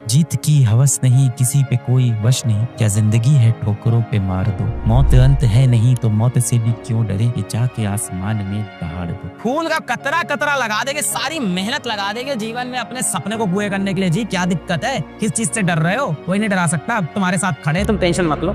जीत की हवस नहीं, किसी पे कोई वश नहीं, क्या जिंदगी है ठोकरों पे मार दो। मौत अंत है नहीं तो मौत से भी क्यों डरे, ये जाके आसमान में दहाड़ दो। फूल का कतरा कतरा लगा देंगे, सारी मेहनत लगा देंगे जीवन में अपने सपने को पूरे करने के लिए। जी क्या दिक्कत है, किस चीज से डर रहे हो? कोई नहीं डरा सकता, अब तुम्हारे साथ खड़े, तुम टेंशन मत लो।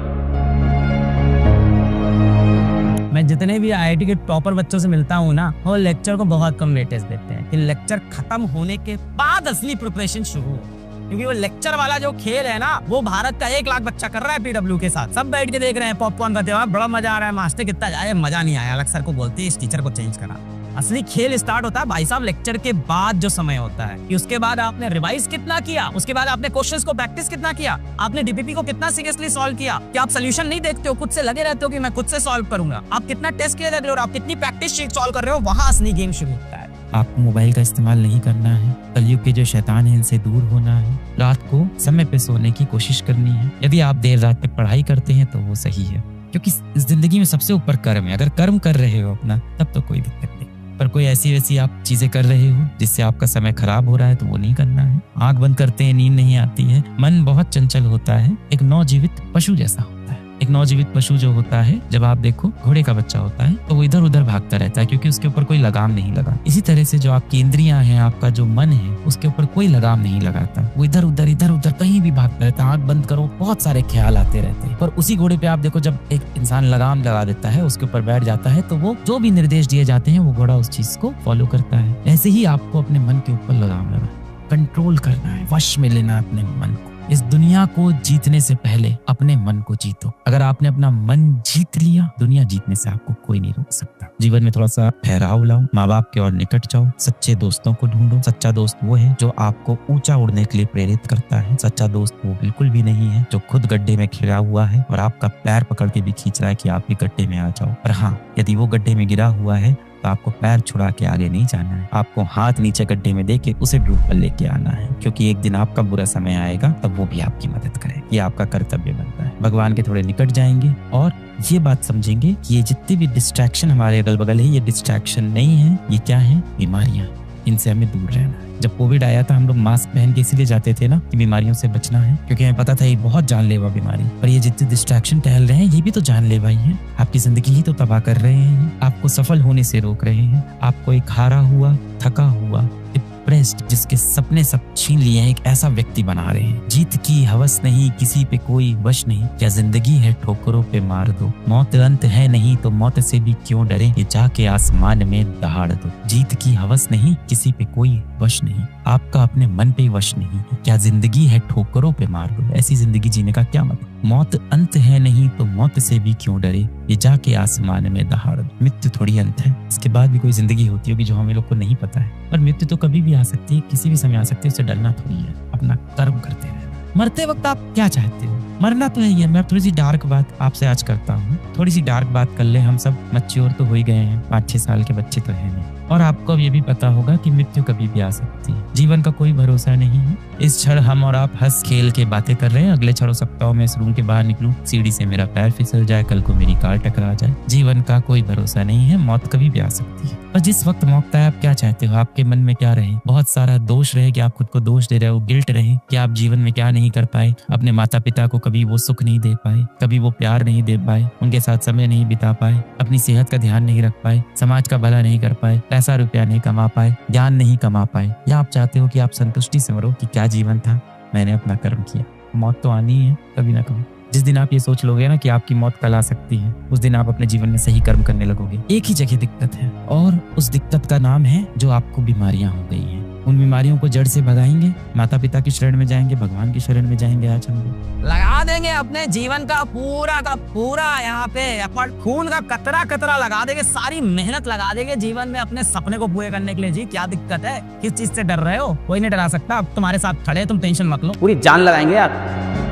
मैं जितने भी आईआईटी के टॉपर बच्चों से मिलता हूँ ना, वो लेक्चर को बहुत कम वेटेज देते हैं कि लेक्चर खत्म होने के बाद असली प्रिपरेशन शुरू हो। क्योंकि वो लेक्चर वाला जो खेल है ना, वो भारत का 1 लाख बच्चा कर रहा है पीडब्ल्यू के साथ। सब बैठ के देख रहे हैं, पॉपकॉर्न खाते हुए, बड़ा मजा आ रहा है, मास्टर कितना जाए, मजा नहीं आया, अलग सर को बोलते हैं इस टीचर को चेंज करा। असली खेल स्टार्ट होता है भाई साहब लेक्चर के बाद जो समय होता है, कि उसके बाद आपने रिवाइज कितना किया, उसके बाद आपने क्वेश्चंस को प्रैक्टिस कितना किया, आपने डीपीपी को कितना सीरियसली सॉल्व किया, कि आप सोल्यूशन नहीं देखते हो, खुद से लगे रहते हो कि मैं खुद से सॉल्व करूंगा, आप कितना टेस्ट किए रहते हो और आप कितनी प्रैक्टिस सॉल्व कर रहे हो, वहां असली गेम शुरू होता है। आपको मोबाइल का इस्तेमाल नहीं करना है, कलयुग के जो शैतान है इनसे दूर होना है, रात को समय पे सोने की कोशिश करनी है। यदि आप देर रात तक पढ़ाई करते हैं तो वो सही है, क्योंकि इस जिंदगी में सबसे ऊपर कर्म है। अगर कर्म कर रहे हो अपना, तब तो कोई दिक्कत नहीं। पर कोई ऐसी वैसी आप चीजें कर रहे हो जिससे आपका समय खराब हो रहा है, तो वो नहीं करना है। आंख बंद करते हैं, नींद नहीं आती है, मन बहुत चंचल होता है, एक नवजीवित पशु जैसा होता है। एक नवजीवित पशु जो होता है, जब आप देखो घोड़े का बच्चा होता है तो वो इधर उधर भागता रहता है, क्योंकि उसके ऊपर कोई लगाम नहीं लगा। इसी तरह से जो आपकी इंद्रियां हैं, आपका जो मन है, उसके ऊपर कोई लगाम नहीं लगाता, वो इधर उधर कहीं भी भागता रहता है। आंख बंद करो, बहुत सारे ख्याल आते रहते हैं। पर उसी घोड़े पे आप देखो, जब एक इंसान लगाम लगा देता है, उसके ऊपर बैठ जाता है, तो वो जो भी निर्देश दिए जाते हैं, वो घोड़ा उस चीज को फॉलो करता है। ऐसे ही आपको अपने मन के ऊपर लगाम लगाना, कंट्रोल करना है, वश में लेना अपने मन को। इस दुनिया को जीतने से पहले अपने मन को जीतो। अगर आपने अपना मन जीत लिया, दुनिया जीतने से आपको कोई नहीं रोक सकता। जीवन में थोड़ा सा ठहराव लाओ, माँ बाप के और निकट जाओ, सच्चे दोस्तों को ढूंढो। सच्चा दोस्त वो है जो आपको ऊंचा उड़ने के लिए प्रेरित करता है। सच्चा दोस्त वो बिल्कुल भी नहीं है जो खुद गड्ढे में घिरा हुआ है और आपका पैर पकड़ के भी खींच रहा है कि आप भी गड्ढे में आ जाओ। पर हाँ, यदि वो गड्ढे में गिरा हुआ है तो आपको पैर छुड़ा के आगे नहीं जाना है, आपको हाथ नीचे गड्ढे में दे के उसे ड्रूप पर लेके आना है। क्योंकि एक दिन आपका बुरा समय आएगा, तब वो भी आपकी मदद करे। ये आपका कर्तव्य बनता है। भगवान के थोड़े निकट जाएंगे और ये बात समझेंगे कि ये जितनी भी डिस्ट्रैक्शन हमारे अगल बगल है, ये डिस्ट्रैक्शन नहीं है, ये क्या है? बीमारियां। इनसे हमें दूर रहना है। जब कोविड आया था, हम लोग मास्क पहन के इसीलिए जाते थे ना, कि बीमारियों से बचना है, क्योंकि हमें पता था ये बहुत जानलेवा बीमारी। पर ये जितने डिस्ट्रैक्शन टहल रहे हैं, ये भी तो जानलेवा ही है। आपकी जिंदगी ही तो तबाह कर रहे हैं, आपको सफल होने से रोक रहे हैं। आपको एक हारा हुआ, थका हुआ, डिप्रेस्ड, जिसके सपने सब छीन लिए हैं, एक ऐसा व्यक्ति बना रहे हैं। जीत की हवस नहीं, किसी पे कोई वश नहीं, क्या जिंदगी है ठोकरों पे मार दो। मौत अंत है नहीं तो मौत से भी क्यों डरे, ये जाके आसमान में दहाड़ दो। जीत की हवस नहीं, किसी पे कोई वश नहीं, आपका अपने मन पे वश नहीं। क्या जिंदगी है ठोकरों पे मार दो। ऐसी जिंदगी जीने का क्या मतलब? मौत अंत है नहीं तो मौत से भी क्यों डरे, ये जाके आसमान में दहाड़ दो। मृत्यु थोड़ी अंत है, इसके बाद भी कोई जिंदगी होती होगी जो हमें लोग को नहीं पता है। पर मृत्यु तो कभी भी आ सकती है, किसी भी समय आ सकती है, उससे डरना थोड़ी है। अपना कर्म करते रहना। मरते वक्त आप क्या चाहते हो? मरना तो है ही है। मैं थोड़ी सी डार्क बात आपसे आज करता हूँ, थोड़ी सी डार्क बात कर ले। हम सब मैच्योर तो हो ही गए हैं, 5-6 साल के बच्चे तो है नहीं। और आपको अब ये भी पता होगा कि मृत्यु कभी भी आ सकती है। जीवन का कोई भरोसा नहीं है। इस क्षण हम और आप हंस खेल के बातें कर रहे हैं, अगले क्षण हो सकता हो मैं इस रूम के बाहर निकलूं, सीढ़ी से मेरा पैर फिसल जाए, कल को मेरी कार टकरा जाए। जीवन का कोई भरोसा नहीं है, मौत कभी भी आ सकती है। और जिस वक्त मौत आए, आप क्या चाहते हो? आपके मन में क्या रहे? बहुत सारा दोष रहे कि आप खुद को दोष दे रहे हो, गिल्ट रहे कि आप जीवन में क्या नहीं कर पाए, अपने माता पिता को कभी वो सुख नहीं दे पाए, कभी वो प्यार नहीं दे पाए, उनके साथ समय नहीं बिता पाए, अपनी सेहत का ध्यान नहीं रख पाए, समाज का भला नहीं कर पाए, पैसा रुपया नहीं कमा पाए, ज्ञान नहीं कमा पाए। या आप चाहते हो कि आप संतुष्टि से मरो कि क्या जीवन था, मैंने अपना कर्म किया। मौत तो आनी है कभी ना कभी। जिस दिन आप ये सोच लोगे ना कि आपकी मौत कल आ सकती है, उस दिन आप अपने जीवन में सही कर्म करने लगोगे। एक ही जगह दिक्कत है, और उस दिक्कत का नाम है जो आपको बीमारियां हो गई हैं। उन बीमारियों को जड़ से भगाएंगे, माता पिता की शरण में जाएंगे, भगवान की शरण में जाएंगे। आज हम लगा देंगे अपने जीवन का पूरा यहाँ पे एफर्ट, खून का कतरा कतरा लगा देंगे, सारी मेहनत लगा देंगे जीवन में अपने सपने को पूरे करने के लिए। जी क्या दिक्कत है, किस चीज से डर रहे हो? कोई नहीं डरा सकता, अब तुम्हारे साथ खड़े, तुम टेंशन मत लो, पूरी जान लगाएंगे यार।